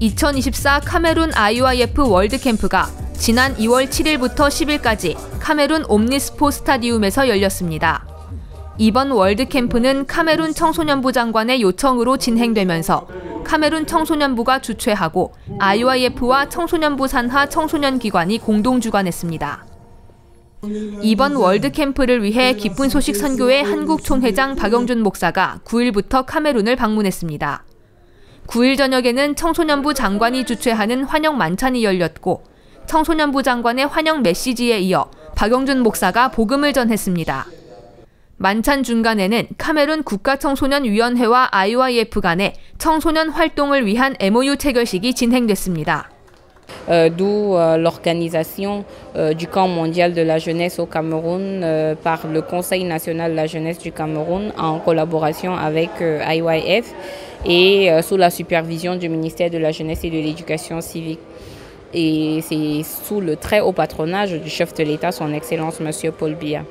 2024 카메룬 IYF 월드캠프가 지난 2월 7일부터 10일까지 카메룬 옴니스포 스타디움에서 열렸습니다. 이번 월드캠프는 카메룬 청소년부 장관의 요청으로 진행되면서 카메룬 청소년부가 주최하고 IYF와 청소년부 산하 청소년기관이 공동 주관했습니다. 이번 월드캠프를 위해 기쁜 소식 선교회 한국 총회장 박영준 목사가 9일부터 카메룬을 방문했습니다. 9일 저녁에는 청소년부 장관이 주최하는 환영 만찬이 열렸고 청소년부 장관의 환영 메시지에 이어 박영준 목사가 복음을 전했습니다. 만찬 중간에는 카메룬 국가청소년위원회와 IYF 간의 청소년 활동을 위한 MOU 체결식이 진행됐습니다. D'où l'organisation du camp mondial de la jeunesse au Cameroun par le Conseil national de la jeunesse du Cameroun en collaboration avec IYF et sous la supervision du ministère de la jeunesse et de l'éducation civique. Et c'est sous le très haut patronage du chef de l'État, son Excellence Monsieur Paul Biya.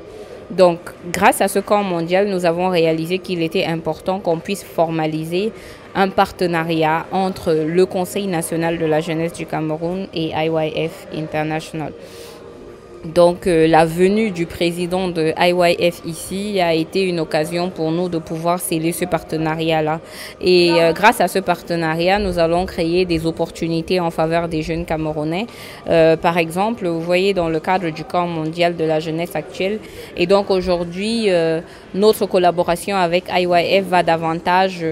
Donc, grâce à ce camp mondial, nous avons réalisé qu'il était important qu'on puisse formaliser un partenariat entre le Conseil national de la jeunesse du Cameroun et IYF International. Donc, la venue du président de IYF ici a été une occasion pour nous de pouvoir sceller ce partenariat-là. Et grâce à ce partenariat, nous allons créer des opportunités en faveur des jeunes Camerounais. Par exemple, vous voyez dans le cadre du camp mondial de la jeunesse actuelle. Et donc aujourd'hui, notre collaboration avec IYF va davantage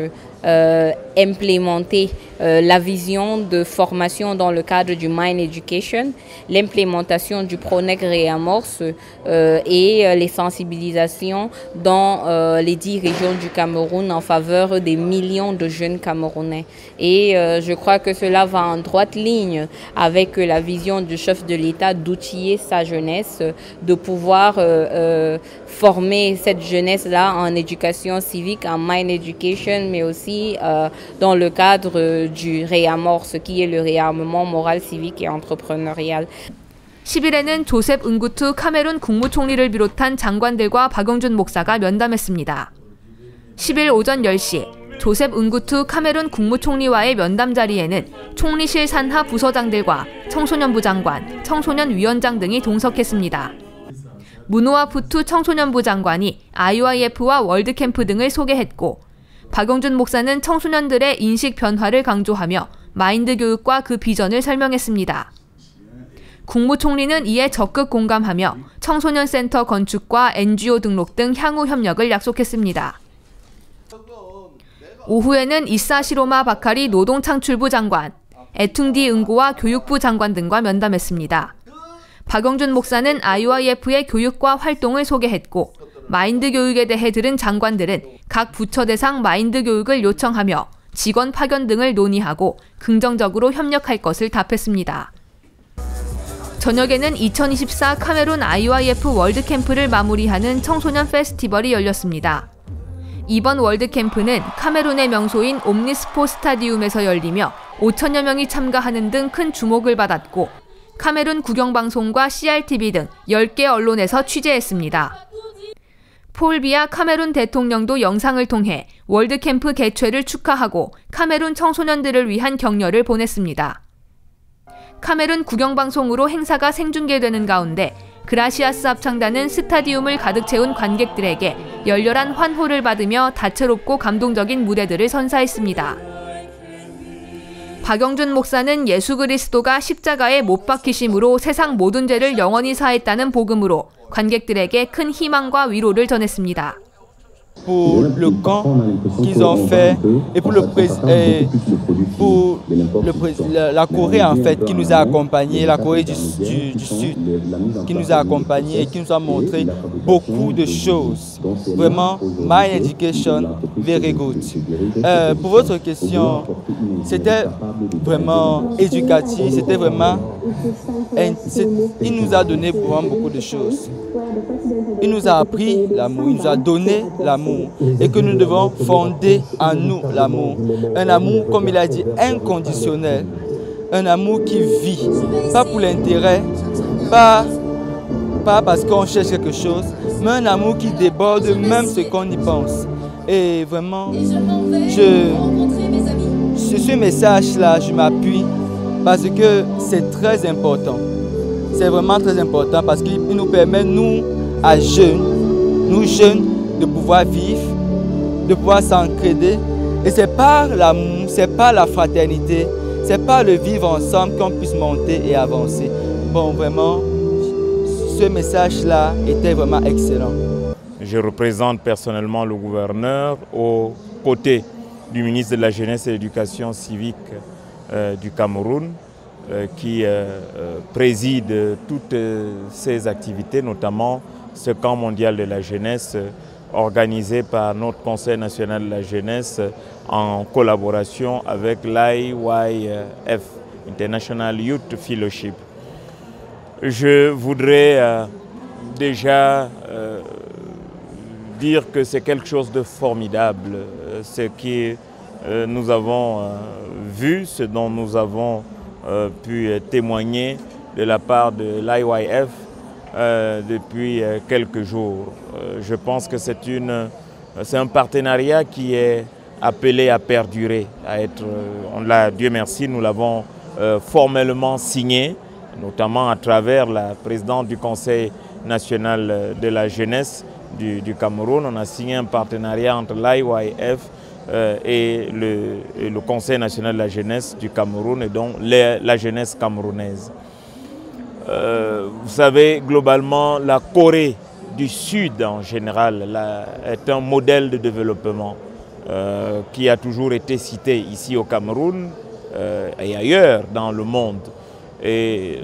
implémenter la vision de formation dans le cadre du Mind Education, l'implémentation du PRONEC Réamorce et les sensibilisations dans les 10 régions du Cameroun en faveur des millions de jeunes Camerounais. Et je crois que cela va en droite ligne avec la vision du chef de l'État d'outiller sa jeunesse, de pouvoir former cette jeunesse-là en éducation civique, en Mind Education, mais aussi dans le cadre du réamorce, qui est le réarmement moral, civique et entrepreneurial. 10일에는 조셉 은구투 카메룬 국무총리를 비롯한 장관들과 박영준 목사가 면담했습니다. 10일 오전 10시 조셉 은구투 카메룬 국무총리와의 면담 자리에는 총리실 산하 부서장들과 청소년부 장관, 청소년위원장 등이 동석했습니다. 무노아 푸투 청소년부 장관이 IYF와 월드캠프 등을 소개했고 박영준 목사는 청소년들의 인식 변화를 강조하며 마인드 교육과 그 비전을 설명했습니다. 국무총리는 이에 적극 공감하며 청소년 센터 건축과 NGO 등록 등 향후 협력을 약속했습니다. 오후에는 이사 시로마 바카리 노동창출부 장관, 에퉁디 응고와 교육부 장관 등과 면담했습니다. 박영준 목사는 IYF의 교육과 활동을 소개했고 마인드 교육에 대해 들은 장관들은 각 부처 대상 마인드 교육을 요청하며 직원 파견 등을 논의하고 긍정적으로 협력할 것을 답했습니다. 저녁에는 2024 카메룬 IYF 월드캠프를 마무리하는 청소년 페스티벌이 열렸습니다. 이번 월드캠프는 카메룬의 명소인 옴니스포 스타디움에서 열리며 5천여 명이 참가하는 등 큰 주목을 받았고 카메룬 국영방송과 CRTV 등 10개 언론에서 취재했습니다. 폴 비야 카메룬 대통령도 영상을 통해 월드캠프 개최를 축하하고 카메룬 청소년들을 위한 격려를 보냈습니다. 카메룬 국영방송으로 행사가 생중계되는 가운데 그라시아스 합창단은 스타디움을 가득 채운 관객들에게 열렬한 환호를 받으며 다채롭고 감동적인 무대들을 선사했습니다. 박영준 목사는 예수 그리스도가 십자가에 못 박히심으로 세상 모든 죄를 영원히 사했다는 복음으로 관객들에게 큰 희망과 위로를 전했습니다. Pour le camp qu'ils ont fait et pour la Corée en fait qui nous a accompagnés, la Corée du Sud qui nous a accompagnés et qui nous a montré beaucoup de choses. Vraiment, my education, very good. Pour votre question, c'était vraiment éducatif, c'était vraiment, il nous a donné vraiment beaucoup de choses. Il nous a appris l'amour, il nous a donné l'amour et que nous devons fonder en nous l'amour. Un amour, comme il a dit, inconditionnel. Un amour qui vit, pas pour l'intérêt, pas parce qu'on cherche quelque chose, mais un amour qui déborde même ce qu'on y pense. Et vraiment, je ce message-là, je m'appuie parce que c'est très important. C'est vraiment très important parce qu'il nous permet, nous jeunes, de pouvoir vivre, de pouvoir s'entraider. Et c'est par l'amour, c'est par la fraternité, c'est par le vivre ensemble qu'on puisse monter et avancer. Bon, vraiment, ce message-là était vraiment excellent. Je représente personnellement le gouverneur aux côtés du ministre de la Jeunesse et de l'Éducation civique du Cameroun, qui préside toutes ces activités, notamment ce camp mondial de la jeunesse organisé par notre Conseil national de la jeunesse en collaboration avec l'IYF, International Youth Fellowship. Je voudrais déjà dire que c'est quelque chose de formidable, ce que nous avons vu, ce dont nous avons pu témoigner de la part de l'IYF depuis quelques jours. Je pense que c'est un partenariat qui est appelé à perdurer, à être, Dieu merci, nous l'avons formellement signé, notamment à travers la présidente du Conseil national de la jeunesse du Cameroun. On a signé un partenariat entre l'IYF et le Conseil national de la jeunesse du Cameroun et donc la jeunesse camerounaise. Vous savez, globalement, la Corée du Sud en général est un modèle de développement qui a toujours été cité ici au Cameroun et ailleurs dans le monde. Et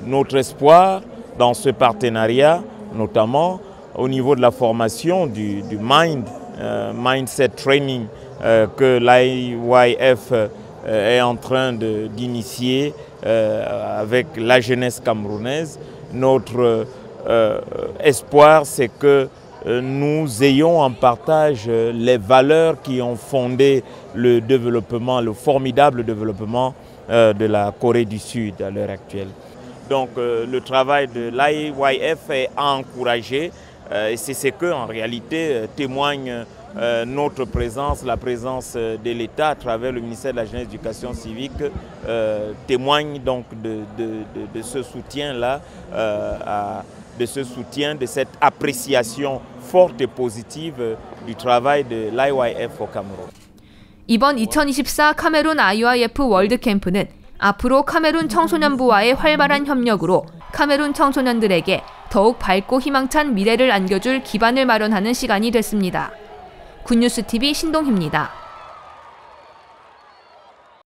notre espoir dans ce partenariat, notamment au niveau de la formation du mindset training que l'IYF est en train d'initier avec la jeunesse camerounaise. Notre espoir, c'est que nous ayons en partage les valeurs qui ont fondé le développement, le formidable développement de la Corée du Sud à l'heure actuelle. Donc le travail de l'IYF est encouragé et c'est ce que en réalité témoigne notre présence, la présence de l'État à travers le ministère de la Jeunesse et de l'Éducation civique témoigne donc de ce soutien-là, de cette appréciation forte et positive du travail de l'IYF au Cameroun. 이번 2024 카메룬 IYF 월드캠프는 앞으로 카메룬 청소년부와의 활발한 협력으로 카메룬 청소년들에게 더욱 밝고 희망찬 미래를 안겨줄 기반을 마련하는 시간이 됐습니다. 굿뉴스TV 신동희입니다.